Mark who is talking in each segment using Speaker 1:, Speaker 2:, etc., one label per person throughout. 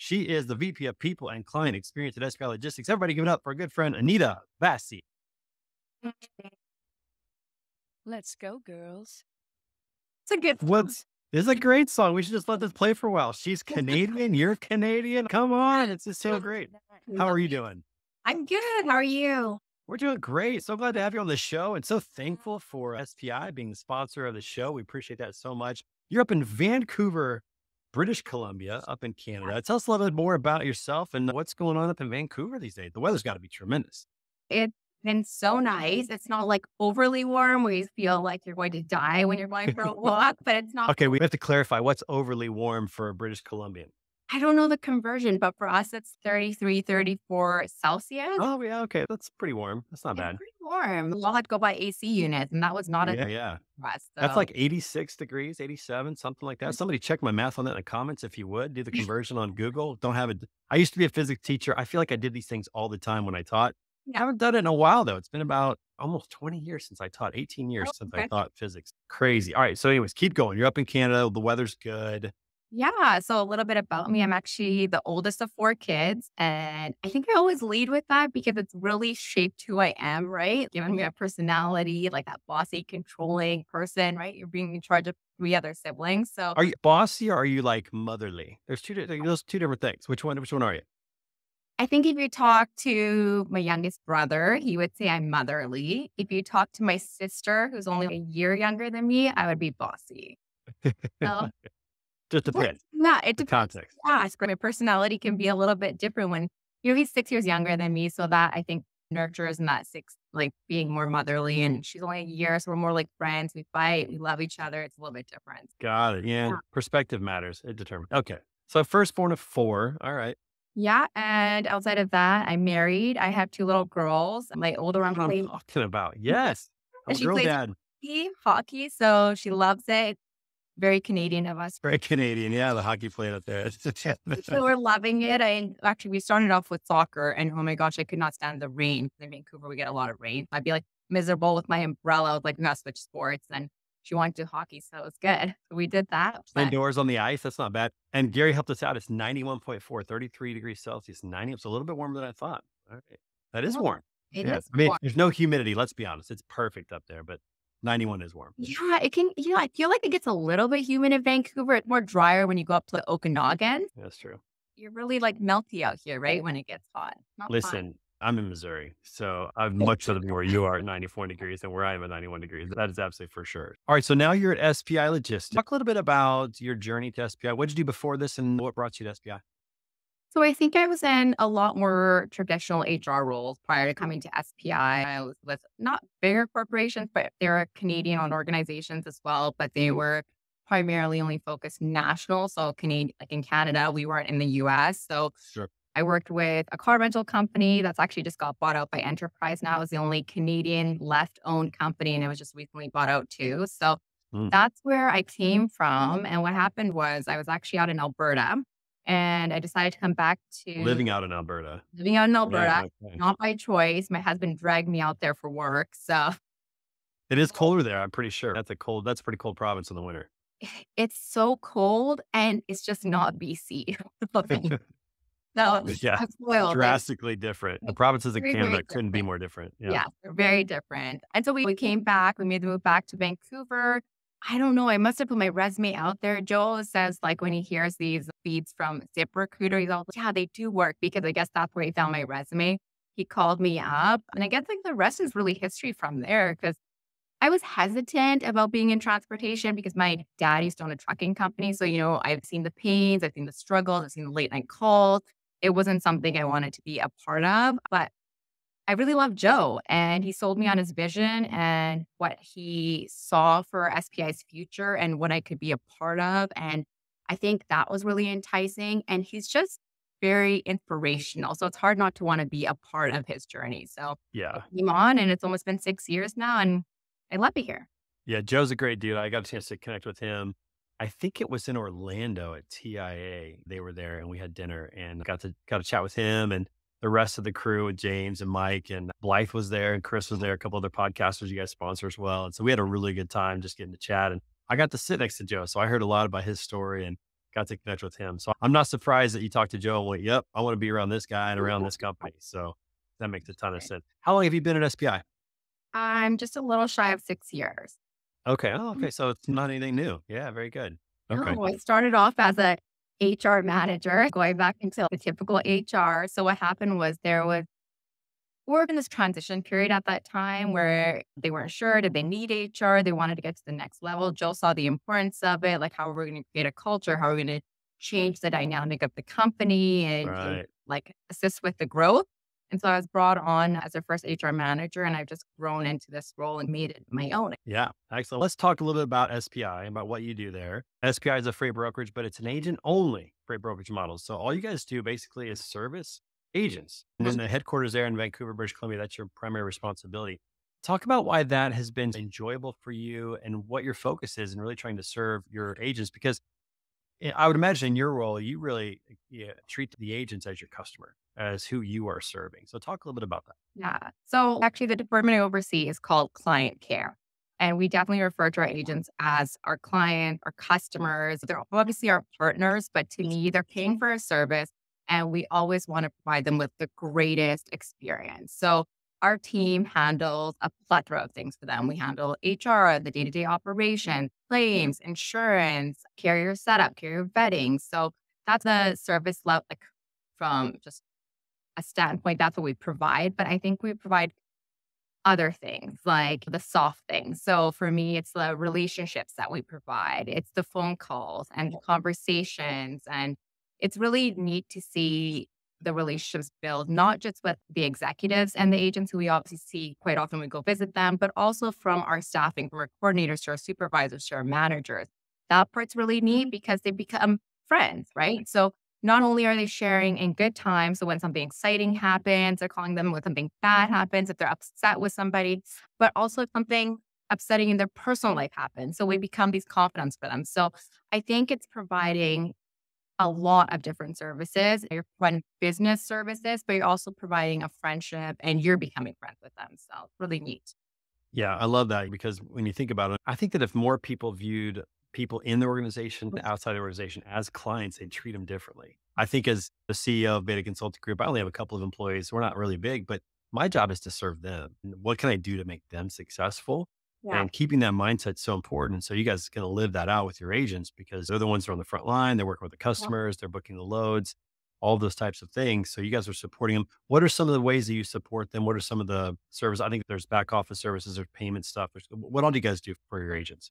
Speaker 1: She is the VP of People and Client Experience at SPI Logistics. Everybody give it up for a good friend, Anita Bassi.
Speaker 2: Let's go, girls.
Speaker 3: It's a good song.
Speaker 1: What's This is a great song. We should just let this play for a while. She's Canadian. You're Canadian. Come on. It's just so great. How are you doing?
Speaker 3: I'm good. How are you?
Speaker 1: We're doing great. So glad to have you on the show and so thankful for SPI being the sponsor of the show. We appreciate that so much. You're up in Vancouver, British Columbia, up in Canada. Tell us a little bit more about yourself and what's going on up in Vancouver these days. The weather's got to be tremendous.
Speaker 3: It's been so nice. It's not like overly warm where you feel like you're going to die when you're going for a walk, but it's not.
Speaker 1: Okay, we have to clarify what's overly warm for a British Columbian.
Speaker 3: I don't know the conversion, but for us, it's 33, 34 Celsius.
Speaker 1: Oh, yeah. Okay. That's pretty warm. That's not bad.
Speaker 3: Pretty warm. We all had to go buy AC units, and that was not
Speaker 1: Yeah.
Speaker 3: for us.
Speaker 1: That's like 86 degrees, 87, something like that. Somebody check my math on that in the comments if you would. Do the conversion on Google. Don't have it. I used to be a physics teacher. I feel like I did these things all the time when I taught. I haven't done it in a while, though. It's been about almost 20 years since I taught, 18 years since I taught physics. Crazy. All right. So anyways, keep going. You're up in Canada. The weather's good.
Speaker 3: Yeah. So a little bit about me. I'm actually the oldest of 4 kids. And I think I always lead with that because it's really shaped who I am, right? Given me a personality, like that bossy, controlling person, right? You're being in charge of 3 other siblings. So
Speaker 1: Are you bossy or are you like motherly? There's those two different things. Which one are you?
Speaker 3: I think if you talk to my youngest brother, he would say I'm motherly. If you talk to my sister, who's only a year younger than me, I would be bossy. So,
Speaker 1: Just depends.
Speaker 3: yeah, it
Speaker 1: The
Speaker 3: depends.
Speaker 1: context.
Speaker 3: Yeah, my personality can be a little bit different when he's 6 years younger than me. So that I think nurtures in that 6, like being more motherly. And she's only a year. So we're more like friends. We fight. We love each other. It's a little bit different.
Speaker 1: Got it. Yeah. Perspective matters. It determines. Okay. So firstborn of 4. All right.
Speaker 3: Yeah. And outside of that, I'm married. I have 2 little girls. My older one
Speaker 1: What I'm
Speaker 3: plays
Speaker 1: talking about. Yes. I'm
Speaker 3: and
Speaker 1: a
Speaker 3: she
Speaker 1: girl
Speaker 3: plays
Speaker 1: dad.
Speaker 3: hockey. So she loves it. Very Canadian of us.
Speaker 1: Very Canadian. Yeah. The hockey played up there.
Speaker 3: So we're loving it. We started off with soccer and oh my gosh, I could not stand the rain. In Vancouver, we get a lot of rain. I'd be like miserable with my umbrella. I was like, we gotta switch sports. And she wanted to do hockey. So it was good. So we did that. But
Speaker 1: Indoors on the ice. That's not bad. And Gary helped us out. It's 91.4, 33 degrees Celsius, 90. It's a little bit warmer than I thought. All right. That is warm.
Speaker 3: it
Speaker 1: Yeah.
Speaker 3: is
Speaker 1: I mean,
Speaker 3: warm.
Speaker 1: there's no humidity. Let's be honest. It's perfect up there, but 91 is warm.
Speaker 3: Yeah, it can, I feel like it gets a little bit humid in Vancouver. It's more drier when you go up to Okanagan.
Speaker 1: That's true.
Speaker 3: You're really like melty out here, right? When it gets hot. Not fun.
Speaker 1: Listen, I'm in Missouri, so I'd much rather be where you are at 94 degrees than where I am at 91 degrees. That is absolutely for sure. All right, so now you're at SPI Logistics. Talk a little bit about your journey to SPI. What did you do before this and what brought you to SPI?
Speaker 3: So I think I was in a lot more traditional HR roles prior to coming to SPI. I was with not bigger corporations, but they were Canadian-owned organizations as well, but they were primarily only focused national. So Canadian, like in Canada, we weren't in the US. So
Speaker 1: Sure.
Speaker 3: I worked with a car rental company that's actually just got bought out by Enterprise now. It's the only Canadian left-owned company, and it was just recently bought out too. So that's where I came from. And what happened was I was actually out in Alberta. And I decided to come back to
Speaker 1: Living out in Alberta.
Speaker 3: Alberta,
Speaker 1: Okay.
Speaker 3: not by choice. My husband dragged me out there for work. So
Speaker 1: It is colder there, I'm pretty sure. That's a pretty cold province in the winter.
Speaker 3: it's so cold and it's just not BC. So
Speaker 1: Yeah.
Speaker 3: I'm spoiled.
Speaker 1: Drastically different. The provinces of
Speaker 3: Very,
Speaker 1: Canada
Speaker 3: very
Speaker 1: couldn't be more different.
Speaker 3: Yeah, they're very different. And so we came back, we made the move back to Vancouver. I don't know. I must have put my resume out there. Joe says like when he hears these feeds from ZipRecruiter, he's all like, yeah, they do work because I guess that's where he found my resume. He called me up and I guess like the rest is really history from there because I was hesitant about being in transportation because my dad used to own a trucking company. So, I've seen the pains, I've seen the struggles, I've seen the late night calls. It wasn't something I wanted to be a part of, but I really love Joe and he sold me on his vision and what he saw for SPI's future and what I could be a part of. And I think that was really enticing. And he's just very inspirational. So it's hard not to want to be a part of his journey. So
Speaker 1: Yeah.
Speaker 3: I came on and it's almost been 6 years now and I love it here.
Speaker 1: Yeah. Joe's a great dude. I got a chance to connect with him. I think it was in Orlando at TIA. They were there and we had dinner and got to chat with him and the rest of the crew with James and Mike and Blythe was there and Chris was there, a couple other podcasters you guys sponsor as well. And so we had a really good time just getting to chat and I got to sit next to Joe. So I heard a lot about his story and got to connect with him. So I'm not surprised that you talked to Joe and went, yep, I want to be around this guy and around this company. So that makes a ton of sense. How long have you been at SPI?
Speaker 3: I'm just a little shy of 6 years.
Speaker 1: Okay. Oh, okay. So it's not anything new. Yeah, very good. Okay.
Speaker 3: No, I started off as a HR manager, going back into the typical HR. So what happened was we're in this transition period at that time where they weren't sure, did they need HR? They wanted to get to the next level. Joe saw the importance of it, like how we're going to create a culture, how we're going to change the dynamic of the company and
Speaker 1: Right.
Speaker 3: like assist with the growth. And so I was brought on as a first HR manager, and I've just grown into this role and made it my own.
Speaker 1: Yeah. Excellent. Let's talk a little bit about SPI, about what you do there. SPI is a freight brokerage, but it's an agent only freight brokerage model. So all you guys do basically is service agents. And then the headquarters there in Vancouver, British Columbia, that's your primary responsibility. Talk about why that has been enjoyable for you and what your focus is in really trying to serve your agents. Because I would imagine in your role, you really treat the agents as your customer, as who you are serving. So talk a little bit about that.
Speaker 3: Yeah. So actually, the department I oversee is called client care. And we definitely refer to our agents as our client, our customers. They're obviously our partners, but to me, they're paying for a service. And we always want to provide them with the greatest experience. So our team handles a plethora of things for them. We handle HR, the day-to-day operations, claims, insurance, carrier setup, carrier vetting. So that's a service level, like from just a standpoint, that's what we provide. But I think we provide other things like the soft things. So for me, it's the relationships that we provide, it's the phone calls and the conversations. And it's really neat to see the relationships build, not just with the executives and the agents who we obviously see quite often when we go visit them, but also from our staffing, from our coordinators to our supervisors to our managers. That part's really neat because they become friends, right? So not only are they sharing in good times, so when something exciting happens, they're calling them when something bad happens, if they're upset with somebody, but also if something upsetting in their personal life happens. So we become these confidants for them. So I think it's providing a lot of different services. You're providing business services, but you're also providing a friendship and you're becoming friends with them. So really neat.
Speaker 1: Yeah, I love that because when you think about it, I think that if more people viewed people in the organization, outside the organization as clients, they'd treat them differently. I think as the CEO of Beta Consulting Group, I only have a couple of employees. We're not really big, but my job is to serve them. And what can I do to make them successful?
Speaker 3: Yeah.
Speaker 1: And keeping that mindset so important. So you guys going to live that out with your agents because they're the ones that are on the front line. They're working with the customers. They're booking the loads, all those types of things. So you guys are supporting them. What are some of the ways that you support them? What are some of the services? I think there's back office services, there's payment stuff. What all do you guys do for your agents?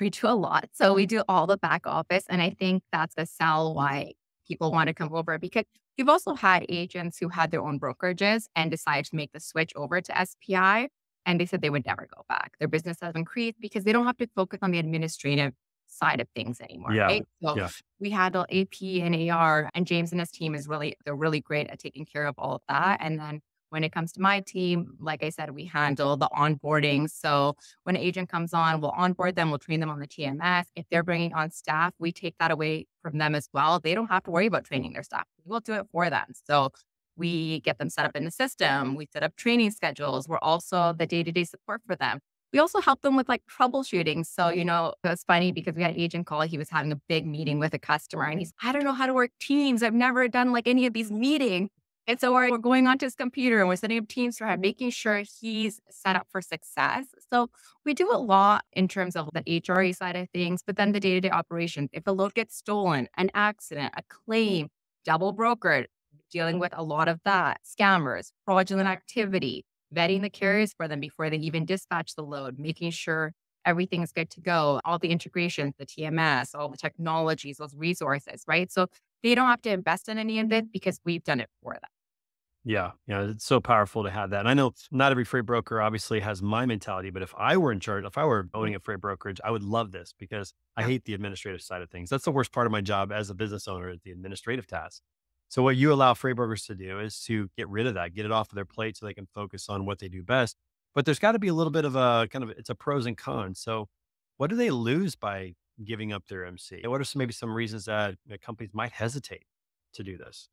Speaker 3: We do a lot. So we do all the back office. And I think that's the sell why people want to come over because we've also had agents who had their own brokerages and decided to make the switch over to SPI. And they said they would never go back. Their business has increased because they don't have to focus on the administrative side of things anymore,
Speaker 1: Yeah.
Speaker 3: right? So
Speaker 1: Yeah.
Speaker 3: we handle AP and AR, and James and his team they're really great at taking care of all of that. And then when it comes to my team, like I said, we handle the onboarding. So when an agent comes on, we'll onboard them, we'll train them on the TMS. If they're bringing on staff, we take that away from them as well. They don't have to worry about training their staff. We'll do it for them. So we get them set up in the system. We set up training schedules. We're also the day-to-day support for them. We also help them with like troubleshooting. So, it was funny because we had an agent call. He was having a big meeting with a customer and I don't know how to work Teams. I've never done like any of these meetings. And so we're going onto his computer and we're setting up Teams for him, making sure he's set up for success. So we do a lot in terms of the HRE side of things, but then the day-to-day operations. If a load gets stolen, an accident, a claim, double brokered, dealing with a lot of that, scammers, fraudulent activity, vetting the carriers for them before they even dispatch the load, making sure everything is good to go, all the integrations, the TMS, all the technologies, those resources, right? So they don't have to invest in any of it because we've done it for them.
Speaker 1: Yeah. It's so powerful to have that. And I know not every freight broker obviously has my mentality, but if I were in charge, if I were owning a freight brokerage, I would love this because I hate the administrative side of things. That's the worst part of my job as a business owner is the administrative task. So what you allow freight brokers to do is to get rid of that, get it off of their plate so they can focus on what they do best. But there's got to be a little bit of it's a pros and cons. So what do they lose by giving up their MC? What are maybe some reasons that companies might hesitate to do this?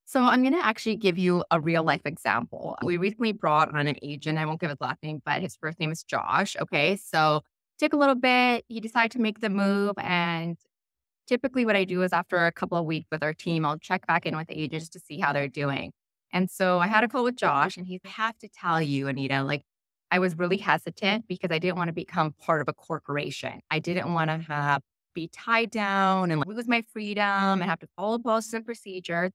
Speaker 3: So I'm going to actually give you a real life example. We recently brought on an agent. I won't give his last name, but his first name is Josh. Okay. So took a little bit. He decided to make the move and typically what I do is after a couple of weeks with our team, I'll check back in with the agents to see how they're doing. And so I had a call with Josh and he's, I have to tell you, Anita, like I was really hesitant because I didn't want to become part of a corporation. I didn't want to be tied down and lose my freedom and have to follow policies and procedures.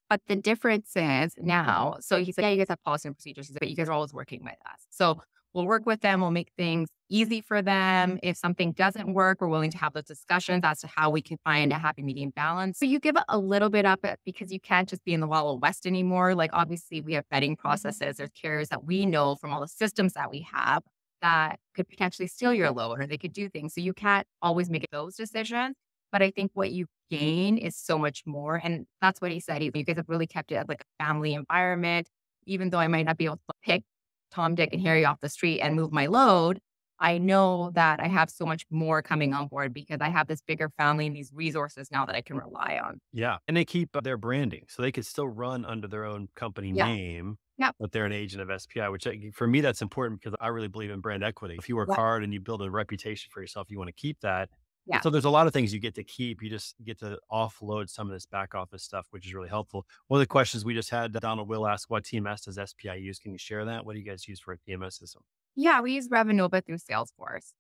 Speaker 3: But the difference is now, so he's like, yeah, you guys have policies and procedures, but you guys are always working with us. So we'll work with them. We'll make things easy for them. If something doesn't work, we're willing to have those discussions as to how we can find a happy medium balance. So you give it a little bit up because you can't just be in the Wild West anymore. Like obviously we have vetting processes. There's carriers that we know from all the systems that we have that could potentially steal your load or they could do things. So you can't always make those decisions. But I think what you gain is so much more. And that's what he said. You guys have really kept it as like a family environment. Even though I might not be able to pick Tom, Dick, and Harry off the street and move my load, I know that I have so much more coming on board because I have this bigger family and these resources now that I can rely on.
Speaker 1: Yeah. And they keep their branding. So they could still run under their own company
Speaker 3: Yeah.
Speaker 1: name,
Speaker 3: Yeah.
Speaker 1: but they're an agent of SPI, which for me, that's important because I really believe in brand equity. If you work hard and you build a reputation for yourself, you want to keep that.
Speaker 3: Yeah.
Speaker 1: So there's a lot of things you get to keep. You just get to offload some of this back office stuff, which is really helpful. One of the questions we just had, Donald Will ask, what TMS does SPI use? Can you share that? What do you guys use for a TMS system?
Speaker 3: Yeah, we use Revenova through Salesforce.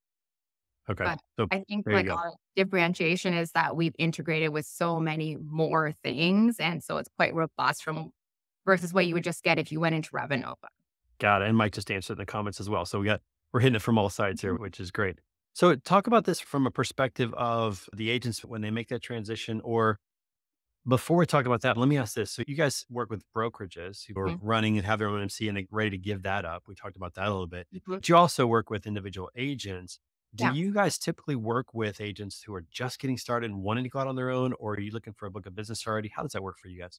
Speaker 1: Okay.
Speaker 3: But
Speaker 1: So
Speaker 3: I think like our differentiation is that we've integrated with so many more things. And so it's quite robust from versus what you would just get if you went into Revenova.
Speaker 1: Got it. And Mike just answered in the comments as well. So we're hitting it from all sides here, which is great. So talk about this from a perspective of the agents when they make that transition, or before we talk about that, let me ask this. So you guys work with brokerages who are running and have their own MC and they're ready to give that up. We talked about that a little bit, but you also work with individual agents. Do you guys typically work with agents who are just getting started and wanting to go out on their own, or are you looking for a book of business already? How does that work for you guys?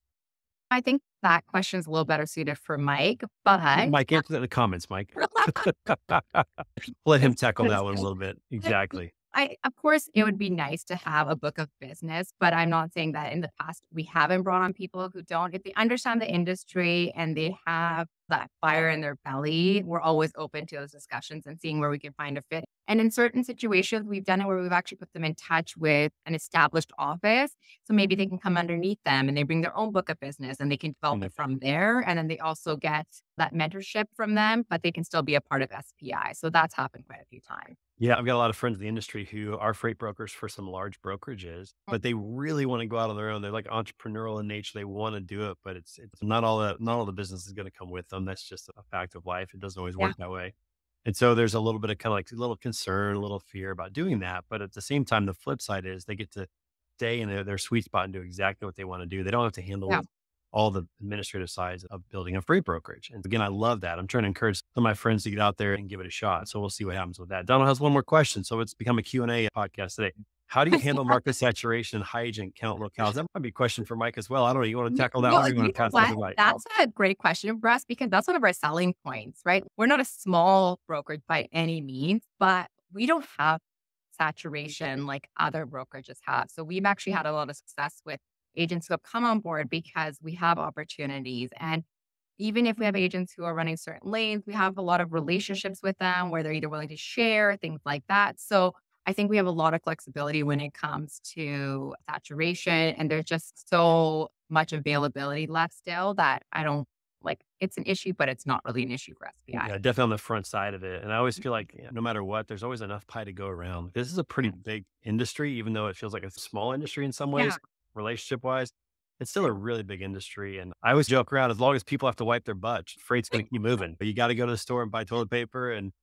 Speaker 3: I think that question is a little better suited for Mike, but
Speaker 1: Mike, answer that in the comments, Mike. Let him tackle that one a little bit. Exactly.
Speaker 3: Of course, it would be nice to have a book of business, but I'm not saying that in the past we haven't brought on people who don't. If they understand the industry and they have that fire in their belly, we're always open to those discussions and seeing where we can find a fit. And in certain situations, we've done it where we've actually put them in touch with an established office. So maybe they can come underneath them and they bring their own book of business and they can develop it from there. And then they also get that mentorship from them, but they can still be a part of SPI. So that's happened quite a few times.
Speaker 1: Yeah, I've got a lot of friends in the industry who are freight brokers for some large brokerages, but they really want to go out on their own. They're like entrepreneurial in nature. They want to do it, but it's not all the business is going to come with them. That's just a fact of life. It doesn't always work that way. And so there's a little bit of kind of like a little concern, a little fear about doing that. But at the same time, the flip side is they get to stay in their sweet spot and do exactly what they want to do. They don't have to handle all the administrative sides of building a freight brokerage. And again, I love that. I'm trying to encourage some of my friends to get out there and give it a shot. So we'll see what happens with that. Donald has one more question. So it's become a Q&A podcast today. How do you handle market saturation and high agent count locales? That might be a question for Mike as well. I don't know. You want to tackle that one or you want to pass that to Mike?
Speaker 3: That's a great question for us because that's one of our selling points, right? We're not a small brokerage by any means, but we don't have saturation like other brokerages have. So we've actually had a lot of success with agents who have come on board because we have opportunities. And even if we have agents who are running certain lanes, we have a lot of relationships with them where they're either willing to share things like that. So I think we have a lot of flexibility when it comes to saturation. And there's just so much availability left still that I don't it's an issue, but it's not really an issue for SPI.
Speaker 1: Yeah, definitely on the front side of it. And I always feel like no matter what, there's always enough pie to go around. This is a pretty big industry, even though it feels like a small industry in some ways, relationship wise. It's still a really big industry. And I always joke around, as long as people have to wipe their butt, freight's going to keep moving. But you got to go to the store and buy toilet paper and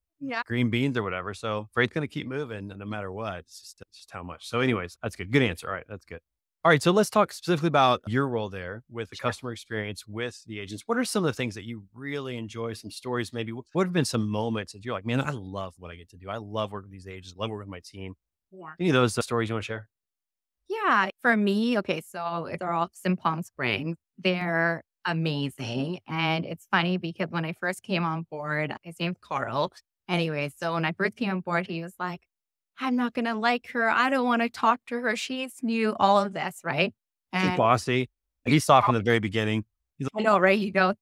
Speaker 1: green beans or whatever. So freight's going to keep moving no matter what. It's just how much. So anyways, that's good. Good answer. All right. That's good. All right. So let's talk specifically about your role there with the customer experience with the agents. What are some of the things that you really enjoy? Some stories, maybe. What have been some moments that you're like, man, I love what I get to do. I love working with these agents. I love working with my team.
Speaker 3: Yeah.
Speaker 1: Any of those stories you want to share?
Speaker 3: Yeah. For me, okay, so they're all in Palm Springs. They're amazing. And it's funny because when I first came on board, his name's Carl. Anyway, so when I first came on board, he was like, I'm not going to like her. I don't want to talk to her. She's new, all of this, right?
Speaker 1: He's bossy. He's soft from the very beginning.
Speaker 3: I know, right? He goes,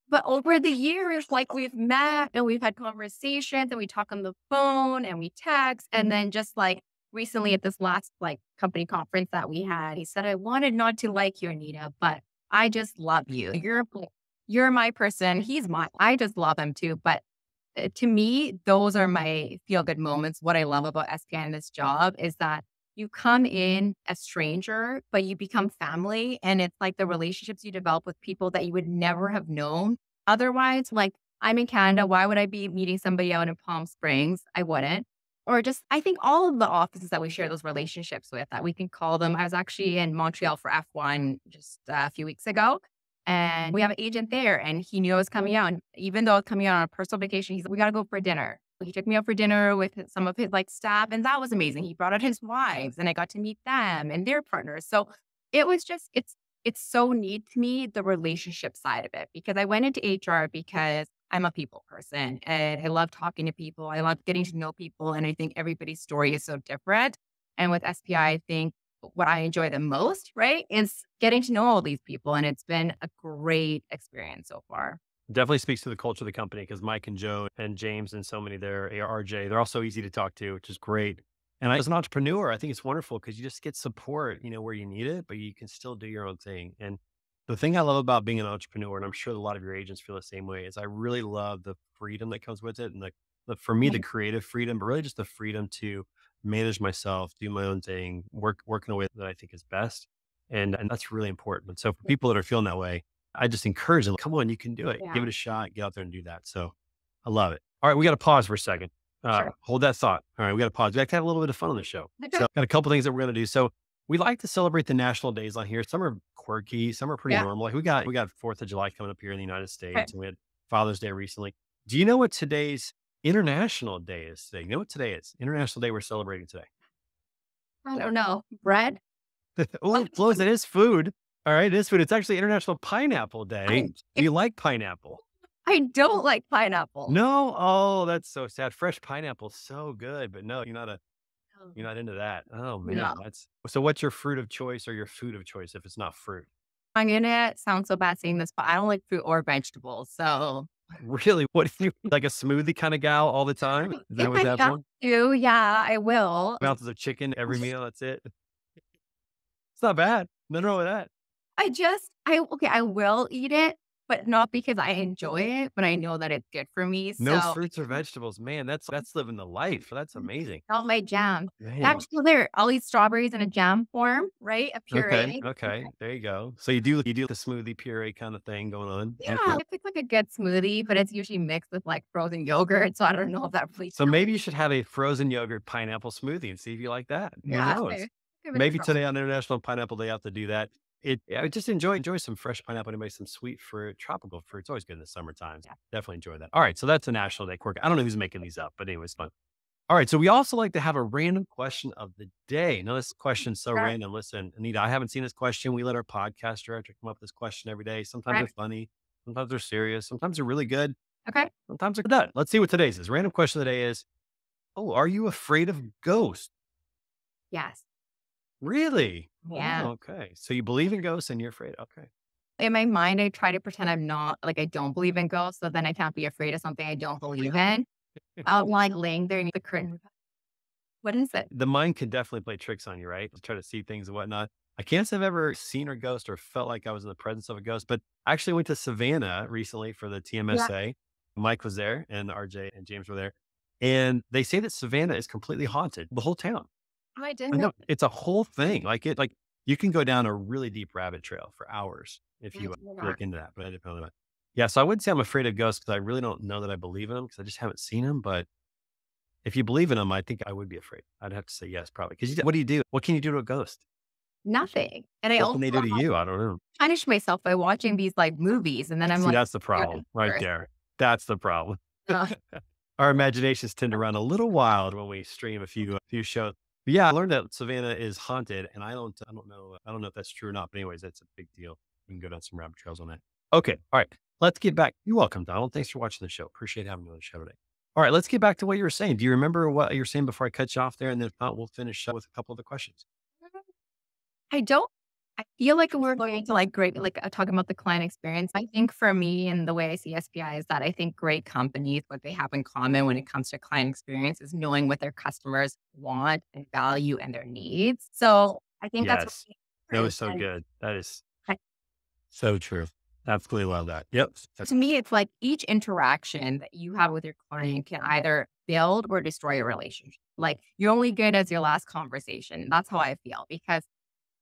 Speaker 3: but over the years, like we've met and we've had conversations and we talk on the phone and we text. And then just like recently at this last like company conference that we had, he said, I wanted not to like you, Anita, but I just love you. You're my person. He's mine. I just love him too. But to me, those are my feel good moments. What I love about SPI and this job is that you come in a stranger, but you become family. And it's like the relationships you develop with people that you would never have known otherwise. Like I'm in Canada. Why would I be meeting somebody out in Palm Springs? I wouldn't. Or just, I think all of the offices that we share those relationships with, that we can call them. I was actually in Montreal for F1 just a few weeks ago. And we have an agent there and he knew I was coming out. And even though I was coming out on a personal vacation, he's like, we got to go for dinner. He took me out for dinner with some of his like staff. And that was amazing. He brought out his wives and I got to meet them and their partners. So it was just, it's so neat to me, the relationship side of it, because I went into HR because I'm a people person and I love talking to people. I love getting to know people. And I think everybody's story is so different. And with SPI, I think what I enjoy the most, right, is getting to know all these people. And it's been a great experience so far.
Speaker 1: Definitely speaks to the culture of the company because Mike and Joe and James and so many there, RJ, they're all so easy to talk to, which is great. And as an entrepreneur, I think it's wonderful because you just get support, where you need it, but you can still do your own thing. And the thing I love about being an entrepreneur, and I'm sure a lot of your agents feel the same way, is I really love the freedom that comes with it. And for me, the creative freedom, but really just the freedom to manage myself, do my own thing, work in a way that I think is best. And that's really important. And so for people that are feeling that way, I just encourage them, come on, you can do it.
Speaker 3: Yeah.
Speaker 1: Give it a shot. Get out there and do that. So I love it. All right. We got to pause for a second.
Speaker 3: Sure.
Speaker 1: Hold that thought. All right. We got to pause. We got to have a little bit of fun on the show. So got a couple things that we're going to do. So we like to celebrate the national days on here. Some are quirky. Some are pretty normal. Like we got 4th of July coming up here in the United States and we had Father's Day recently. Do you know what today's International Day is today? You know what today is? International Day we're celebrating today.
Speaker 3: I don't know. Bread?
Speaker 1: Oh, close. It is food. All right. It is food. It's actually International Pineapple Day. Do you like pineapple?
Speaker 3: I don't like pineapple.
Speaker 1: No. Oh, that's so sad. Fresh pineapple, so good. But no, you're not into that. Oh man.
Speaker 3: No.
Speaker 1: So what's your fruit of choice or your food of choice if it's not fruit?
Speaker 3: I'm gonna sound so bad saying this, but I don't like fruit or vegetables. So
Speaker 1: Really? What if you like a smoothie kind of gal all the time? Is that
Speaker 3: if
Speaker 1: what
Speaker 3: I
Speaker 1: that's
Speaker 3: have
Speaker 1: one?
Speaker 3: to, yeah, I will.
Speaker 1: Mouths of chicken every meal. That's it. It's not bad. Nothing wrong with that.
Speaker 3: I will eat it, but not because I enjoy it, but I know that it's good for me.
Speaker 1: No
Speaker 3: So
Speaker 1: fruits or vegetables, man. That's living the life. That's amazing.
Speaker 3: not my jam.
Speaker 1: Man.
Speaker 3: Actually, there, I'll eat strawberries in a jam form, right? A puree.
Speaker 1: Okay. There you go. So you do the smoothie puree kind of thing going on.
Speaker 3: Yeah,
Speaker 1: Okay.
Speaker 3: if it's like a good smoothie, but it's usually mixed with like frozen yogurt. So I don't know if that really.
Speaker 1: So maybe you should have a frozen yogurt pineapple smoothie and see if you like that. Who knows? Maybe today on International Pineapple Day, I have to do that. I just enjoy some fresh pineapple, maybe some sweet fruit, tropical fruit. It's always good in the summertime.
Speaker 3: Yeah.
Speaker 1: Definitely enjoy that. All right. So that's a National Day quirk. I don't know who's making these up, but anyway, it's fun. All right. So we also like to have a random question of the day. Now, this question's so random. Listen, Anita, I haven't seen this question. We let our podcast director come up with this question every day. Sometimes they're funny. Sometimes they're serious. Sometimes they're really good.
Speaker 3: Okay.
Speaker 1: Sometimes they're done. Let's see what today's is. Random question of the day is, are you afraid of ghosts?
Speaker 3: Yes.
Speaker 1: Really?
Speaker 3: Yeah.
Speaker 1: Oh, okay. So you believe in ghosts and you're afraid. Okay.
Speaker 3: In my mind, I try to pretend I'm not, like, I don't believe in ghosts. So then I can't be afraid of something I don't believe in. I'll like laying there in the curtain. What is it?
Speaker 1: The mind can definitely play tricks on you, right? To try to see things and whatnot. I can't say I've ever seen a ghost or felt like I was in the presence of a ghost, but I actually went to Savannah recently for the TMSA. Mike was there and RJ and James were there. And they say that Savannah is completely haunted, the whole town.
Speaker 3: Oh, I
Speaker 1: I
Speaker 3: didn't.
Speaker 1: know it's a whole thing. Like you can go down a really deep rabbit trail for hours if you look into that. But I didn't know that. Yeah, so I wouldn't say I'm afraid of ghosts because I really don't know that I believe in them because I just haven't seen them. But if you believe in them, I think I would be afraid. I'd have to say yes, probably. Because what do you do? What can you do to a ghost?
Speaker 3: Nothing. And I
Speaker 1: What
Speaker 3: also
Speaker 1: can they do to you? I don't know.
Speaker 3: punish myself by watching these like movies. And then I'm
Speaker 1: See,
Speaker 3: like,
Speaker 1: that's the problem right there. That's the problem.
Speaker 3: uh,
Speaker 1: Our imaginations tend to run a little wild when we stream a few shows. But yeah, I learned that Savannah is haunted, and I don't know if that's true or not. But anyways, that's a big deal. We can go down some rabbit trails on that. Okay, all right. Let's get back. You're welcome, Donald. Thanks for watching the show. Appreciate having you on the show today. All right, let's get back to what you were saying. Do you remember what you were saying before I cut you off there? And then if not, we'll finish up with a couple of the questions.
Speaker 3: I don't I feel like we're going into like great, like talking about the client experience. I think for me and the way I see SPI is that I think great companies, what they have in common when it comes to client experience is knowing what their customers want and value and their needs. So I think that's
Speaker 1: Yes.
Speaker 3: really
Speaker 1: That was
Speaker 3: important.
Speaker 1: so good. That is
Speaker 3: I-
Speaker 1: so true. Absolutely love that. Yep.
Speaker 3: to me, it's like each interaction that you have with your client can either build or destroy a relationship. Like you're only good as your last conversation. That's how I feel because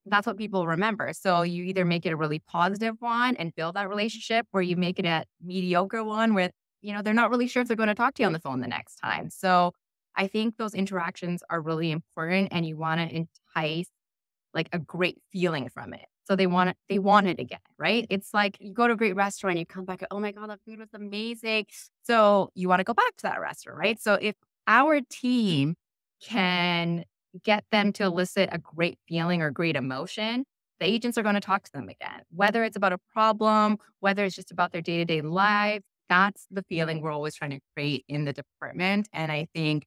Speaker 3: that's what people remember. So you either make it a really positive one and build that relationship, or you make it a mediocre one with, they're not really sure if they're going to talk to you on the phone the next time. So I think those interactions are really important and you want to entice like a great feeling from it. So they want it again, right? It's like you go to a great restaurant, you come back, oh my God, the food was amazing. So you want to go back to that restaurant, right? So if our team can get them to elicit a great feeling or great emotion, the agents are going to talk to them again. Whether it's about a problem, whether it's just about their day-to-day life, that's the feeling we're always trying to create in the department. And I think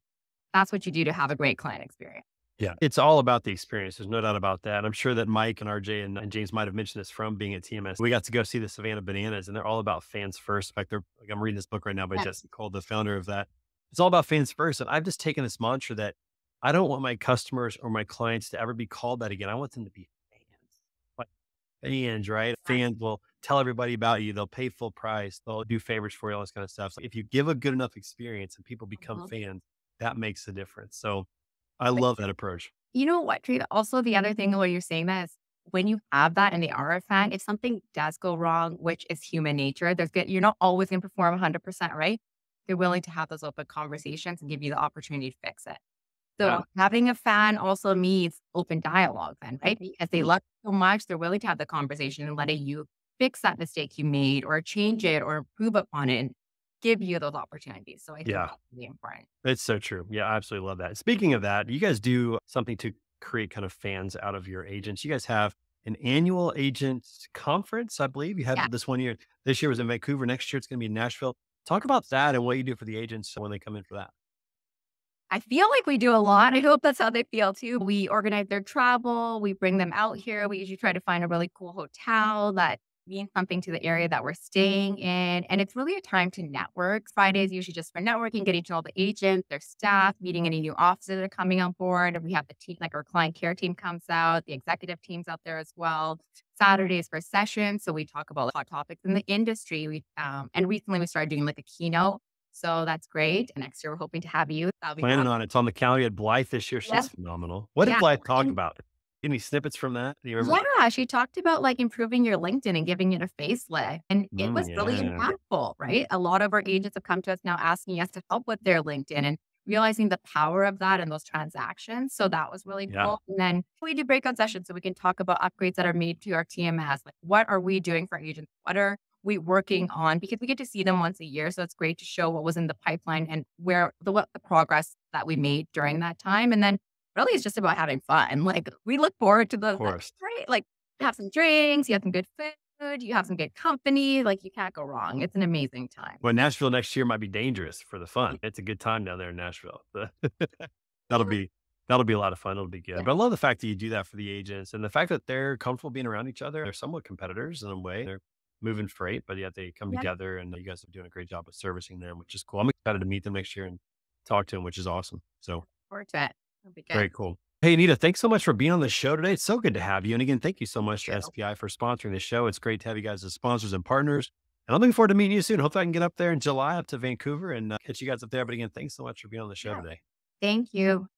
Speaker 3: that's what you do to have a great client experience.
Speaker 1: Yeah. It's all about the experience. There's no doubt about that. I'm sure that Mike and RJ and James might have mentioned this from being at TMS. We got to go see the Savannah Bananas and they're all about fans first. In fact, I'm reading this book right now by
Speaker 3: Yeah.
Speaker 1: Jesse Cole, the founder of that. It's all about fans first. And I've just taken this mantra that I don't want my customers or my clients to ever be called that again. I want them to be fans. Like fans, right? Fans will tell everybody about you. They'll pay full price. They'll do favors for you, all this kind of stuff. So if you give a good enough experience and people become fans, that makes a difference. So I love that approach.
Speaker 3: You know what, Trina? Also, the other thing where you're saying that is when you have that and they are a fan, if something does go wrong, which is human nature, you're not always going to perform 100%, right? They're willing to have those open conversations and give you the opportunity to fix it. So
Speaker 1: Yeah.
Speaker 3: having a fan also means open dialogue then, right? Because they love you so much, they're willing to have the conversation and letting you fix that mistake you made or change it or improve upon it and give you those opportunities. So I think
Speaker 1: Yeah.
Speaker 3: that's really important.
Speaker 1: It's so true. Yeah, I absolutely love that. Speaking of that, you guys do something to create kind of fans out of your agents. You guys have an annual agents conference, I believe. You had
Speaker 3: Yeah.
Speaker 1: this one year. This year was in Vancouver. Next year it's going to be in Nashville. Talk about that and what you do for the agents when they come in for that.
Speaker 3: I feel like we do a lot. I hope that's how they feel too. We organize their travel. We bring them out here. We usually try to find a really cool hotel that means something to the area that we're staying in. And it's really a time to network. Friday is usually just for networking, getting to know the agents, their staff, meeting any new officers that are coming on board. And we have the team, like our client care team comes out, the executive team's out there as well. Saturdays for sessions. So we talk about hot topics in the industry. And recently we started doing like a keynote. So that's great. And next year, we're hoping to have you. That'll be
Speaker 1: Planning
Speaker 3: fun.
Speaker 1: on it. It's on the calendar at Blythe this year.
Speaker 3: Yeah.
Speaker 1: She's phenomenal. What did
Speaker 3: Yeah.
Speaker 1: Blythe talk
Speaker 3: And
Speaker 1: about? Any snippets from that? Do you remember?
Speaker 3: yeah, she talked about like improving your LinkedIn and giving it a facelift. And it was really
Speaker 1: Yeah.
Speaker 3: impactful, right? A lot of our agents have come to us now asking us to help with their LinkedIn and realizing the power of that and those transactions. So that was really
Speaker 1: Yeah.
Speaker 3: cool. And then we do breakout sessions so we can talk about upgrades that are made to our TMS. Like what are we doing for agents? What are we working on? Because we get to see them once a year. So it's great to show what was in the pipeline and what the progress that we made during that time. And then really it's just about having fun. Like we look forward to
Speaker 1: Of course.
Speaker 3: right? Like have some drinks, you have some good food, you have some good company. Like you can't go wrong. It's an amazing time.
Speaker 1: Well, Nashville next year might be dangerous for the fun. It's a good time down there in Nashville. That'll be a lot of fun. It'll be good.
Speaker 3: Yeah.
Speaker 1: But I love the fact that you do that for the agents and the fact that they're comfortable being around each other. They're somewhat competitors in a way. They're moving freight, but yet they come
Speaker 3: Yeah.
Speaker 1: together and you guys are doing a great job of servicing them, which is cool. I'm excited to meet them next year and talk to them, which is awesome. So
Speaker 3: Forward to it. It'll be good.
Speaker 1: very cool. Hey, Anita, thanks so much for being on the show today. It's so good to have you. And again, thank you so much to
Speaker 3: Thank you.
Speaker 1: SPI for sponsoring the show. It's great to have you guys as sponsors and partners. And I'm looking forward to meeting you soon. Hopefully I can get up there in July up to Vancouver and catch you guys up there. But again, thanks so much for being on the show
Speaker 3: Yeah.
Speaker 1: today.
Speaker 3: Thank you.